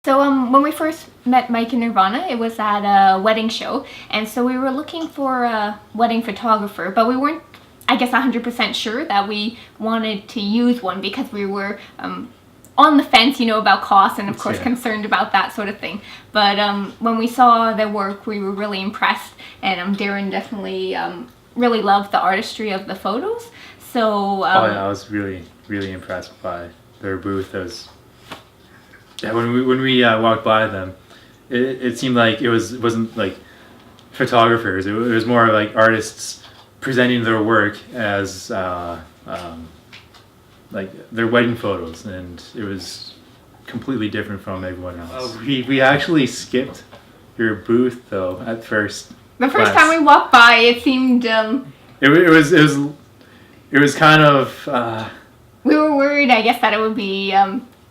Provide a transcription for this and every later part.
So when we first met Mike and Nirvana, it was at a wedding show, and so we were looking for a wedding photographer, but we weren't, I guess, 100% sure that we wanted to use one because we were on the fence, about cost and of course concerned about that sort of thing. But when we saw their work, we were really impressed, and Daryn definitely really loved the artistry of the photos. So I was really impressed by their booth. When we walked by them, it seemed like it wasn't like photographers. It was more like artists presenting their work as like their wedding photos, and it was completely different from everyone else. We actually skipped your booth though at first. The first time we walked by, it seemed it was kind of. We were worried, I guess, that it would be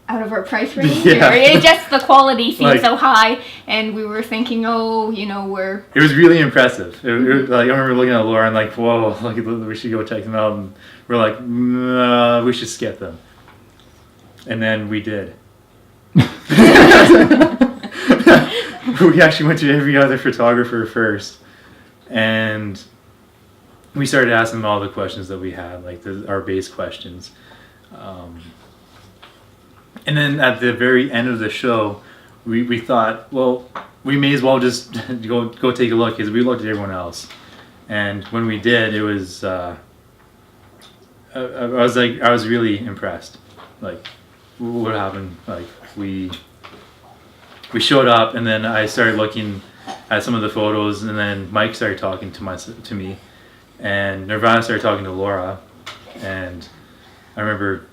out of our price range. Yeah. It just the quality seemed so high, and we were thinking, we're. It was really impressive. It was, like, I remember looking at Laura and like, whoa, like we should go check them out, and we're like, we should skip them, and then we did. We actually went to every other photographer first, and we started asking them all the questions that we had, like our base questions. And then at the very end of the show, we thought, well, we may as well just go take a look, because we looked at everyone else. And when we did, it was I was really impressed. Like, what happened? Like, we showed up, and then I started looking at some of the photos, and then Mike started talking to me, and Nirvana started talking to Laura, and I remember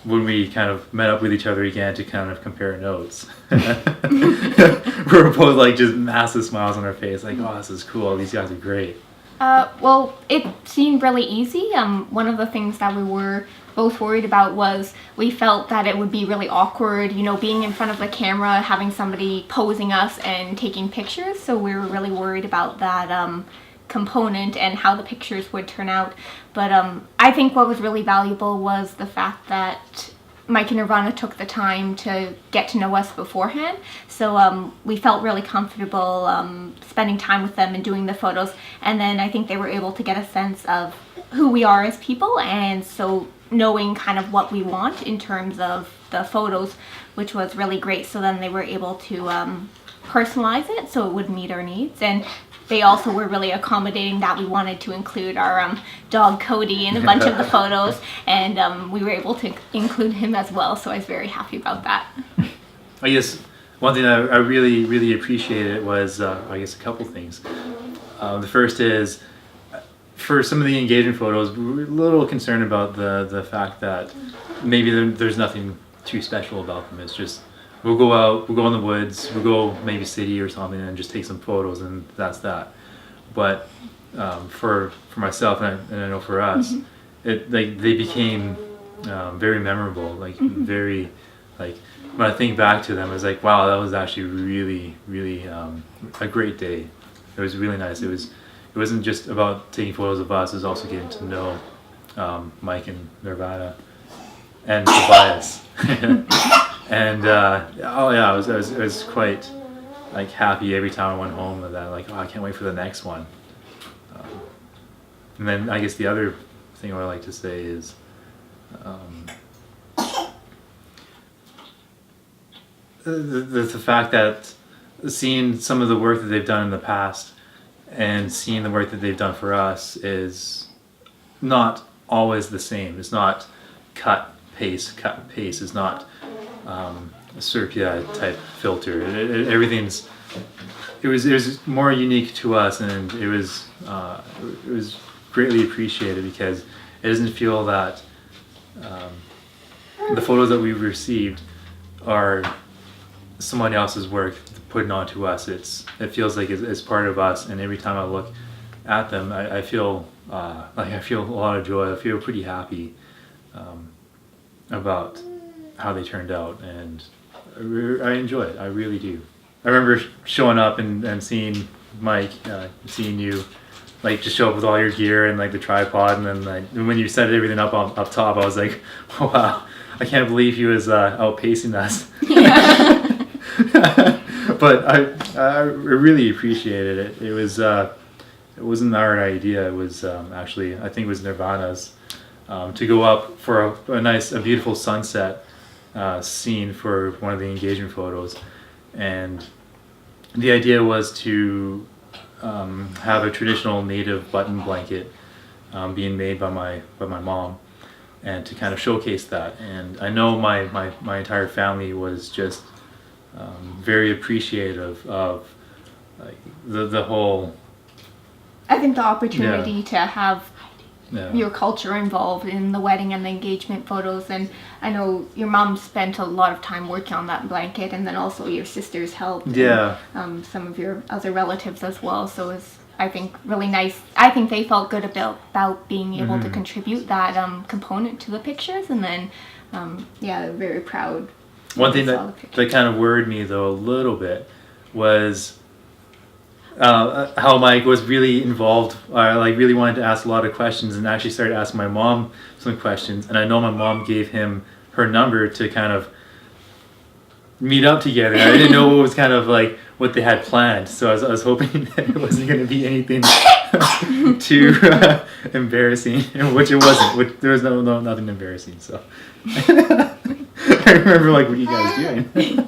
when we kind of met up with each other again to kind of compare notes, we were both like just massive smiles on our face, like, oh, this is cool, these guys are great. Well, it seemed really easy. One of the things that we were both worried about was we felt that it would be really awkward, being in front of the camera, having somebody posing us and taking pictures. So we were really worried about that component and how the pictures would turn out. But I think what was really valuable was the fact that Mike and Nirvana took the time to get to know us beforehand. So we felt really comfortable spending time with them and doing the photos. And then I think they were able to get a sense of who we are as people, and so knowing kind of what we want in terms of the photos, which was really great. So then they were able to personalize it so it would meet our needs. And they also were really accommodating that we wanted to include our dog Cody in a bunch of the photos, and we were able to include him as well, so I was very happy about that. I guess one thing I really appreciated was, I guess, a couple things. The first is, for some of the engagement photos, we were a little concerned about the fact that maybe there's nothing too special about them. It's just, we'll go out, we'll go in the woods, we'll go maybe city or something and just take some photos, and that's that. But for myself, and I know for us, they became very memorable. Like, very, like, when I think back to them, it's like, wow, that was actually really a great day. It was really nice. It wasn't just about taking photos of us. It was also getting to know Mike and Nirvana and Tobias. And I was quite like happy every time I went home with that. Like, oh, I can't wait for the next one. And then I guess the other thing I would like to say is, the fact that seeing some of the work that they've done in the past and seeing the work that they've done for us is not always the same. It's not cut paste. It's not a sepia type filter. It was more unique to us, and it was greatly appreciated, because it doesn't feel that the photos that we've received are someone else's work put onto us. It feels like it's part of us, and every time I look at them, I feel I feel a lot of joy. I feel pretty happy about how they turned out, and I enjoy it. I really do. I remember showing up and seeing Mike, seeing you, like, just show up with all your gear and like the tripod, and then like when you set everything up top, I was like, oh, wow, I can't believe he was outpacing us. Yeah. But I really appreciated it. It wasn't our idea. It was actually, I think it was Nirvana's, to go up for a beautiful sunset scene for one of the engagement photos, and the idea was to have a traditional native button blanket being made by my mom, and to kind of showcase that. And I know my entire family was just very appreciative of like the whole. I think the opportunity to have Yeah. your culture involved in the wedding and the engagement photos, and I know your mom spent a lot of time working on that blanket, and then also your sisters helped. Yeah. And, some of your other relatives as well. So it's, I think, really nice. I think they felt good about being able to contribute that component to the pictures, and then very proud. One thing that kind of worried me though a little bit was how Mike was really involved, like really wanted to ask a lot of questions, and actually started asking my mom some questions. And I know my mom gave him her number to kind of meet up together. I didn't know what was kind of like what they had planned, so I was hoping that it wasn't going to be anything too embarrassing, which it wasn't. There was nothing embarrassing. So I remember like, what are you guys doing?